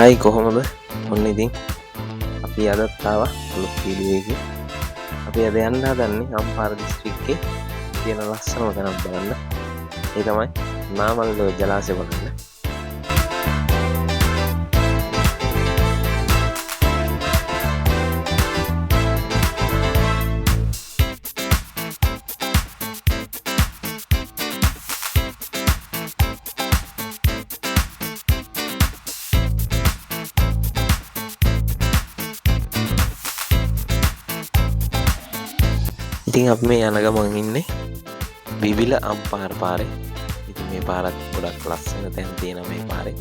Hi කොහොමද? ඔන්න ඉතින් අපි අදත් ආවා අලුත් වීඩියෝ එකකින්. අපි අද යන්න හදන්නේ අම්පාර දිස්ත්‍රික්කේ තියෙන ලස්සනම තැනක් බලන්න. ඒ තමයි නාමල්ලෝ ජලාශය බලන්න. ඉතින් අපි මේ යන ගමන් ඉන්නේ බිබිල අම්පාර පාරේ. ඉතින් මේ පාරත් ගොඩක් ලස්සන තැන් තියෙන මේ පාරේ.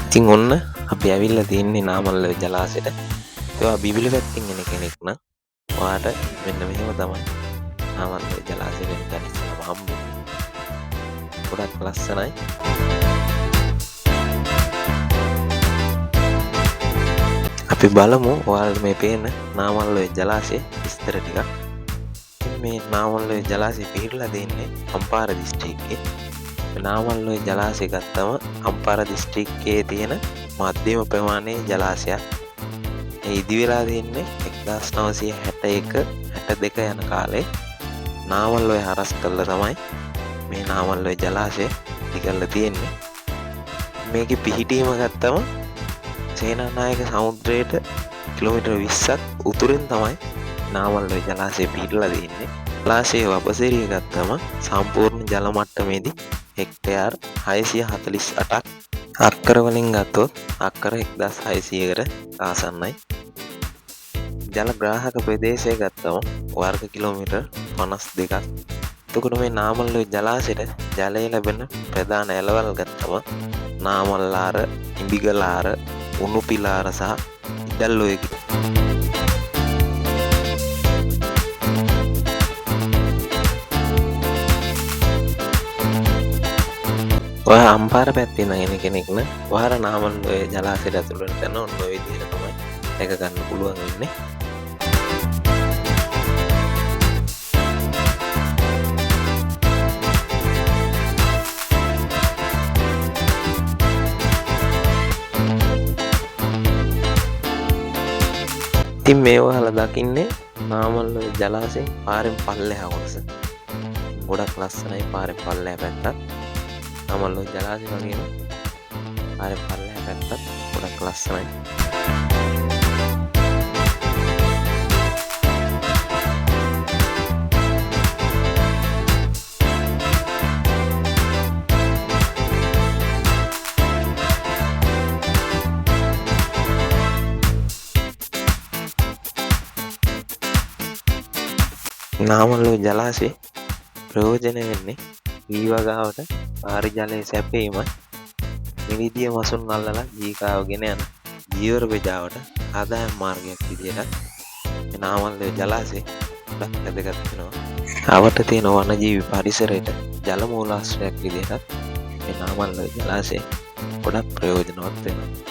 ඉතින් ඔන්න අපි ඇවිල්ලා තින්නේ නාමල්ලෝ ජලාශයට. ඒවා බිබිල පැත්තෙන් එන කෙනෙක් නම් ඔයාට මෙන්න මෙහෙම තමයි නාමල්ලෝ ජලාශයෙන් දැන් ඉස්සෙල්ලාම හම්බෙන්නේ. ගොඩක් ලස්සනයි. අපි බලමු ඔයාලට මේ පේන නාමල්ලෝ ජලාශයේ විස්තර ටිකක්. මේ නාමල්ලෝ ජලාශය පිහිටලා තියෙන්නේ අම්පාර දිස්ත්‍රික්කේ. නාමල්ලෝ ජලාශය ගත්තම අම්පාර දිස්ත්‍රික්කයේ තියෙන මධ්‍යම ප්‍රමාණයේ ජලාශයක්. ඒ ඉදි වෙලා තියෙන්නේ 1961 62 යන කාලේ නාමල්ලෝ හරස් කළා තමයි මේ නාමල්ලෝ ජලාශය ඉදිකරලා තියෙන්නේ. මේකේ පිහිටීම ගත්තම සේනානායක සමුද්‍රයට කිලෝමීටර් 20ක් උතුරින් තමයි නාමල්ලෝ ජලාශය පිහිටලා තියෙන්නේ. ජලාශයේ වපසරිය ගත්තම සම්පූර්ණ ජල මට්ටමේදී හෙක්ටයාර් 648ක් අක්කර වලින් ගත්තොත් අක්කර 1600කට ආසන්නයි. ජල ග්‍රාහක ප්‍රදේශය ගත්තම වර්ග කිලෝමීටර් 52ක්. එතකොට මේ නාමල්ලෝ ජලාශයට ජලය ලැබෙන ප්‍රධාන ඇලවල් ගත්තම නාමල්ලාර, ඉඹිගලාර, උණුපිලාර සහ ඉදල්ලොය. ඔය අම්පාර පැත්තේ නැගෙන කෙනෙක් නම් ඔයාලා නාමල්ලෝ ජලාශයට ඇතුළු වෙන තැන ඔන්න ඔය විදිහට තමයි දැක ගන්න පුළුවන් වෙන්නේ. ඉතින් මේ ඔයාලා දකින්නේ නාමල්ලෝ ජලාශයෙන් පාරෙන් පල්ලෙහා කොටස. ගොඩක් ලස්සනයි පාරෙන් පල්ලෙහා පැත්තත්. නාමල්ලෝ ජලාශය වගේම පාරේ පල්ලෙහා පැත්තත් ගොඩක් ලස්සනයි. නාමල්ලෝ ජලාශයේ ප්‍රයෝජන වෙන්නේ වීවගාවට පාරි ජලයේ සැපීම, මිනිදිය මසුන් අල්ලලා ජීවිකාව ගෙන යන ජීවර බෙජාවට ආදායම් මාර්ගයක් විදිහට මේ නාමල්ලෝ ජලාශය ගොඩක් වැදගත් වෙනවා. ආවට තියෙන වනජීවි පරිසරයට ජල මූලාශ්‍රයක් විදිහට මේ නාමල්ලෝ ජලාශය ගොඩක් ප්‍රයෝජනවත් වෙනවා.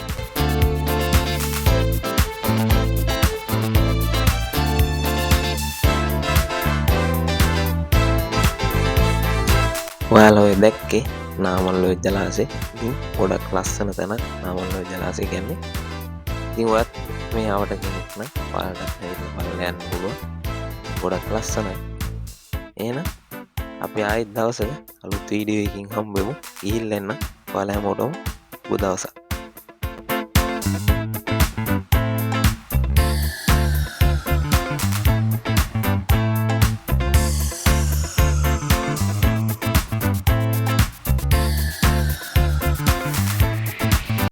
ඔයාලා ඔය දැක්කේ නාමල්ලෝ ජලාශය. ඉතින් ගොඩක් ලස්සන තැනක් නාමල්ලෝ ජලාශය කියන්නේ. ඉතින් ඔයත් මේ ආවට කෙනෙක් නම් ඔයාලට ඇවිල්ලා බලලා යන්න පුළුවන්. ගොඩක් ලස්සනයි. එහෙනම් අපි ආයෙත් දවසක අලුත් වීඩියෝ එකකින් හම්බෙමු. ගිහිල්ලා එන්න. ඔයාලා හැමෝටම සුබ දවසක්.